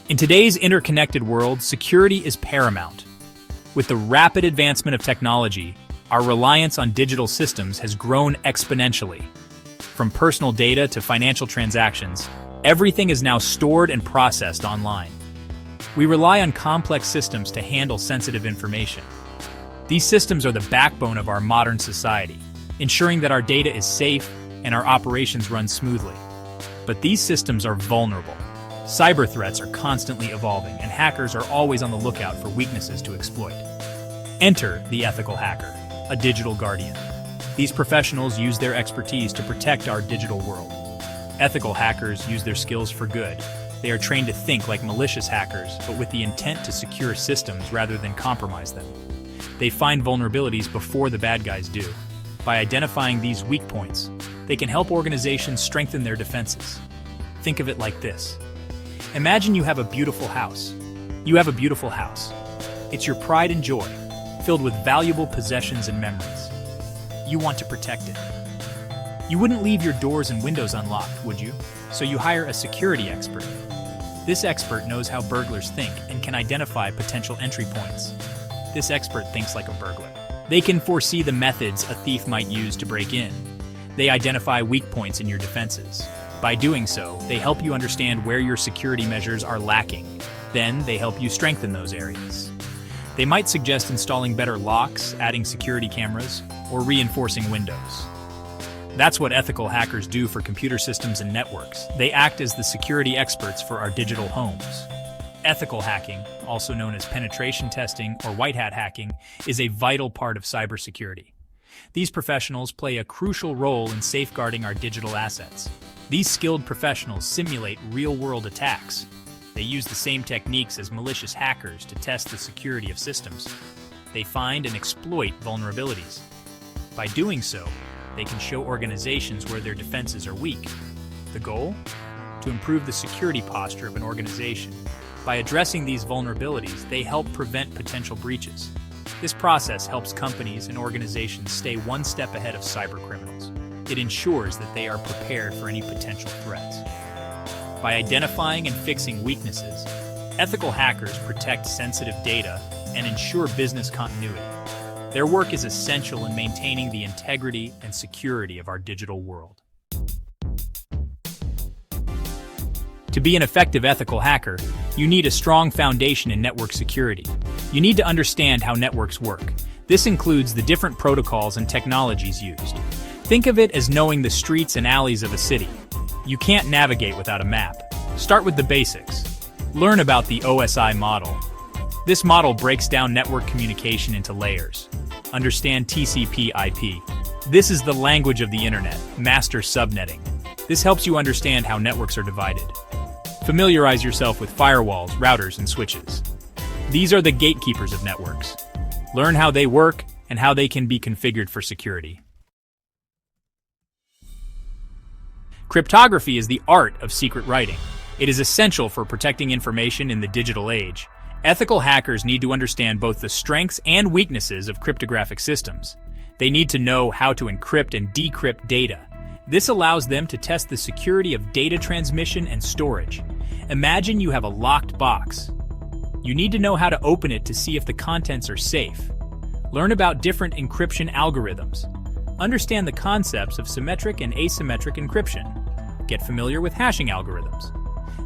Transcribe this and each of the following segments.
In today's interconnected world, security is paramount. With the rapid advancement of technology, our reliance on digital systems has grown exponentially. From personal data to financial transactions, everything is now stored and processed online. We rely on complex systems to handle sensitive information. These systems are the backbone of our modern society, ensuring that our data is safe and our operations run smoothly. But these systems are vulnerable. Cyber threats are constantly evolving, and hackers are always on the lookout for weaknesses to exploit. Enter the ethical hacker, a digital guardian. These professionals use their expertise to protect our digital world. Ethical hackers use their skills for good. They are trained to think like malicious hackers, but with the intent to secure systems rather than compromise them. They find vulnerabilities before the bad guys do. By identifying these weak points, they can help organizations strengthen their defenses. Think of it like this. Imagine you have a beautiful house. You have a beautiful house. It's your pride and joy, filled with valuable possessions and memories. You want to protect it. You wouldn't leave your doors and windows unlocked, would you? So you hire a security expert. This expert knows how burglars think and can identify potential entry points. This expert thinks like a burglar. They can foresee the methods a thief might use to break in. They identify weak points in your defenses. By doing so, they help you understand where your security measures are lacking. Then, they help you strengthen those areas. They might suggest installing better locks, adding security cameras, or reinforcing windows. That's what ethical hackers do for computer systems and networks. They act as the security experts for our digital homes. Ethical hacking, also known as penetration testing or white hat hacking, is a vital part of cybersecurity. These professionals play a crucial role in safeguarding our digital assets. These skilled professionals simulate real-world attacks. They use the same techniques as malicious hackers to test the security of systems. They find and exploit vulnerabilities. By doing so, they can show organizations where their defenses are weak. The goal? To improve the security posture of an organization. By addressing these vulnerabilities, they help prevent potential breaches. This process helps companies and organizations stay one step ahead of cybercriminals. It ensures that they are prepared for any potential threats. By identifying and fixing weaknesses, ethical hackers protect sensitive data and ensure business continuity. Their work is essential in maintaining the integrity and security of our digital world. To be an effective ethical hacker, you need a strong foundation in network security. You need to understand how networks work. This includes the different protocols and technologies used. Think of it as knowing the streets and alleys of a city. You can't navigate without a map. Start with the basics. Learn about the OSI model. This model breaks down network communication into layers. Understand TCP/IP. This is the language of the internet, master subnetting. This helps you understand how networks are divided. Familiarize yourself with firewalls, routers, and switches. These are the gatekeepers of networks. Learn how they work and how they can be configured for security. Cryptography is the art of secret writing. It is essential for protecting information in the digital age. Ethical hackers need to understand both the strengths and weaknesses of cryptographic systems. They need to know how to encrypt and decrypt data. This allows them to test the security of data transmission and storage. Imagine you have a locked box. You need to know how to open it to see if the contents are safe. Learn about different encryption algorithms. Understand the concepts of symmetric and asymmetric encryption. Get familiar with hashing algorithms.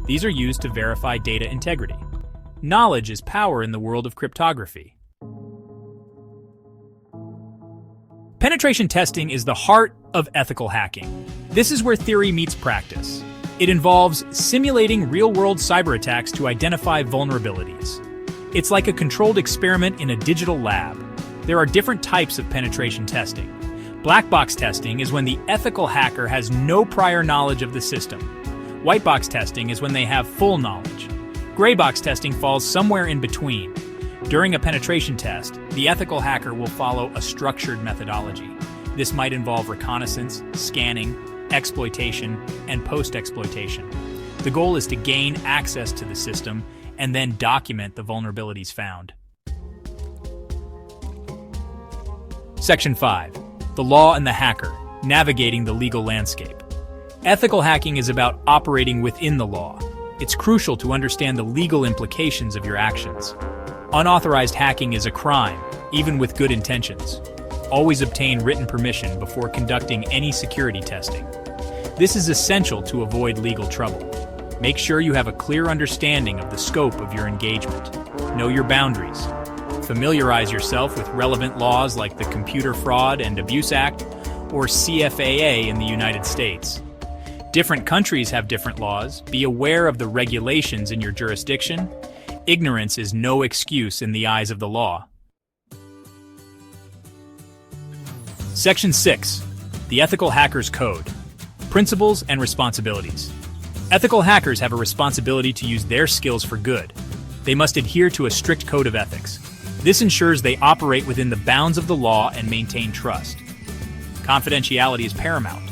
These are used to verify data integrity. Knowledge is power in the world of cryptography. Penetration testing is the heart of ethical hacking. This is where theory meets practice. It involves simulating real-world cyber attacks to identify vulnerabilities. It's like a controlled experiment in a digital lab. There are different types of penetration testing. Black box testing is when the ethical hacker has no prior knowledge of the system. White box testing is when they have full knowledge. Gray box testing falls somewhere in between. During a penetration test, the ethical hacker will follow a structured methodology. This might involve reconnaissance, scanning, exploitation, and post-exploitation. The goal is to gain access to the system and then document the vulnerabilities found. Section 5. The Law and the Hacker, Navigating the Legal Landscape. Ethical hacking is about operating within the law. It's crucial to understand the legal implications of your actions. Unauthorized hacking is a crime, even with good intentions. Always obtain written permission before conducting any security testing. This is essential to avoid legal trouble. Make sure you have a clear understanding of the scope of your engagement. Know your boundaries. Familiarize yourself with relevant laws like the Computer Fraud and Abuse Act or CFAA in the United States. Different countries have different laws. Be aware of the regulations in your jurisdiction. Ignorance is no excuse in the eyes of the law. Section 6. The Ethical Hacker's Code. Principles and Responsibilities. Ethical hackers have a responsibility to use their skills for good. They must adhere to a strict code of ethics. This ensures they operate within the bounds of the law and maintain trust. Confidentiality is paramount.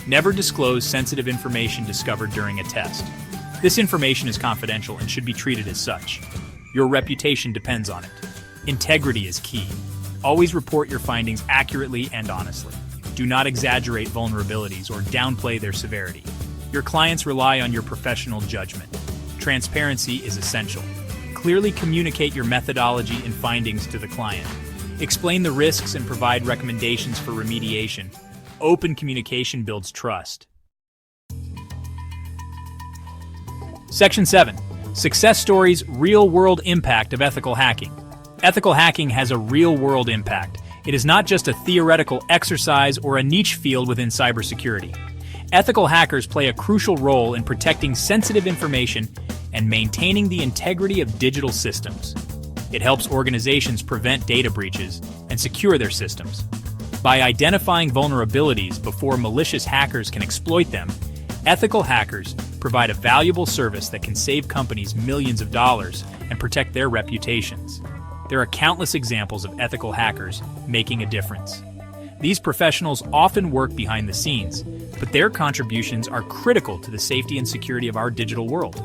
Never disclose sensitive information discovered during a test. This information is confidential and should be treated as such. Your reputation depends on it. Integrity is key. Always report your findings accurately and honestly. Do not exaggerate vulnerabilities or downplay their severity. Your clients rely on your professional judgment. Transparency is essential. Clearly communicate your methodology and findings to the client. Explain the risks and provide recommendations for remediation. Open communication builds trust. Section 7. Success Stories, Real-World Impact of Ethical Hacking. Ethical hacking has a real-world impact. It is not just a theoretical exercise or a niche field within cybersecurity. Ethical hackers play a crucial role in protecting sensitive information and maintaining the integrity of digital systems. It helps organizations prevent data breaches and secure their systems. By identifying vulnerabilities before malicious hackers can exploit them, ethical hackers provide a valuable service that can save companies millions of dollars and protect their reputations. There are countless examples of ethical hackers making a difference. These professionals often work behind the scenes, but their contributions are critical to the safety and security of our digital world.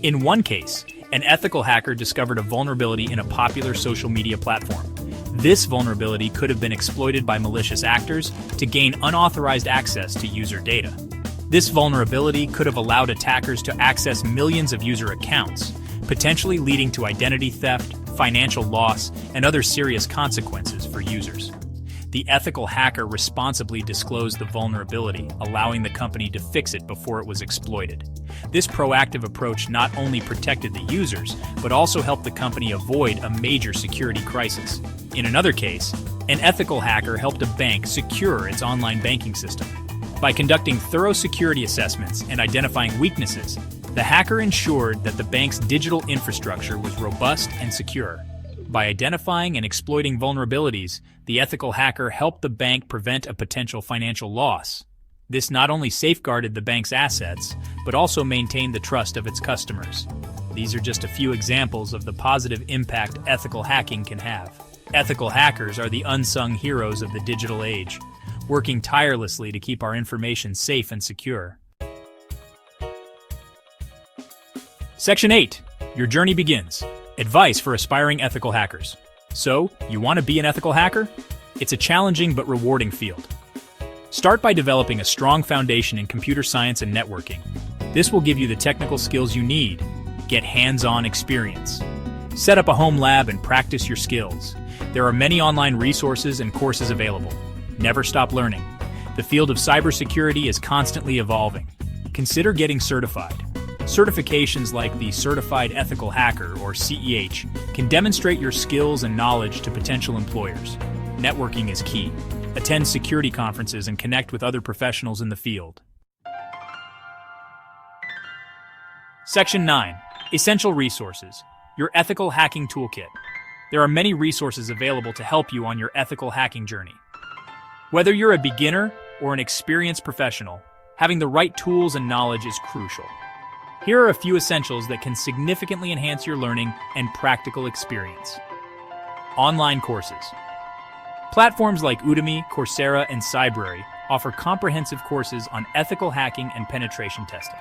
In one case, an ethical hacker discovered a vulnerability in a popular social media platform. This vulnerability could have been exploited by malicious actors to gain unauthorized access to user data. This vulnerability could have allowed attackers to access millions of user accounts, potentially leading to identity theft, financial loss, and other serious consequences for users. The ethical hacker responsibly disclosed the vulnerability, allowing the company to fix it before it was exploited. This proactive approach not only protected the users, but also helped the company avoid a major security crisis. In another case, an ethical hacker helped a bank secure its online banking system. By conducting thorough security assessments and identifying weaknesses, the hacker ensured that the bank's digital infrastructure was robust and secure. By identifying and exploiting vulnerabilities, the ethical hacker helped the bank prevent a potential financial loss. This not only safeguarded the bank's assets, but also maintained the trust of its customers. These are just a few examples of the positive impact ethical hacking can have. Ethical hackers are the unsung heroes of the digital age, working tirelessly to keep our information safe and secure. Section 8. Your journey begins. Advice for aspiring ethical hackers. So, you want to be an ethical hacker? It's a challenging but rewarding field. Start by developing a strong foundation in computer science and networking. This will give you the technical skills you need. Get hands-on experience. Set up a home lab and practice your skills. There are many online resources and courses available. Never stop learning. The field of cybersecurity is constantly evolving. Consider getting certified. Certifications like the Certified Ethical Hacker, or CEH, can demonstrate your skills and knowledge to potential employers. Networking is key. Attend security conferences and connect with other professionals in the field. Section 9. Essential Resources. Your Ethical Hacking Toolkit. There are many resources available to help you on your ethical hacking journey. Whether you're a beginner or an experienced professional, having the right tools and knowledge is crucial. Here are a few essentials that can significantly enhance your learning and practical experience. Online courses. Platforms like Udemy, Coursera, and Cybrary offer comprehensive courses on ethical hacking and penetration testing.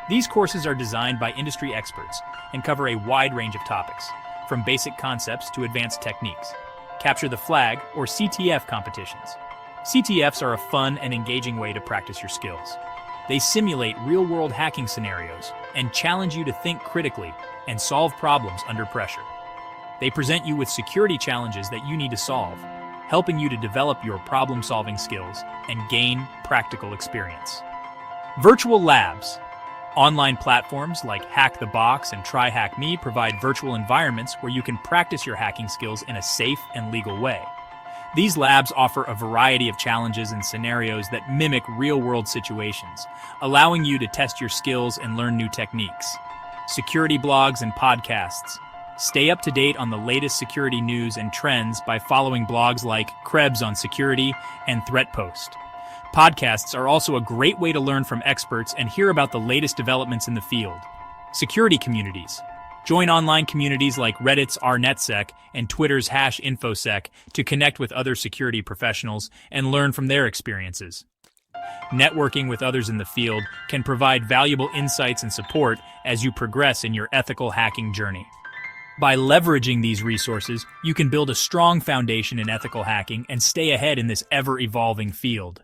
These courses are designed by industry experts and cover a wide range of topics, from basic concepts to advanced techniques. Capture the Flag, or CTF competitions. CTFs are a fun and engaging way to practice your skills. They simulate real-world hacking scenarios and challenge you to think critically and solve problems under pressure. They present you with security challenges that you need to solve, helping you to develop your problem-solving skills and gain practical experience. Virtual labs. Online platforms like Hack the Box and Try Hack Me provide virtual environments where you can practice your hacking skills in a safe and legal way. These labs offer a variety of challenges and scenarios that mimic real-world situations, allowing you to test your skills and learn new techniques. Security blogs and podcasts. Stay up to date on the latest security news and trends by following blogs like Krebs on Security and ThreatPost. Podcasts are also a great way to learn from experts and hear about the latest developments in the field. Security communities. Join online communities like Reddit's r/netsec and Twitter's #infosec to connect with other security professionals and learn from their experiences. Networking with others in the field can provide valuable insights and support as you progress in your ethical hacking journey. By leveraging these resources, you can build a strong foundation in ethical hacking and stay ahead in this ever-evolving field.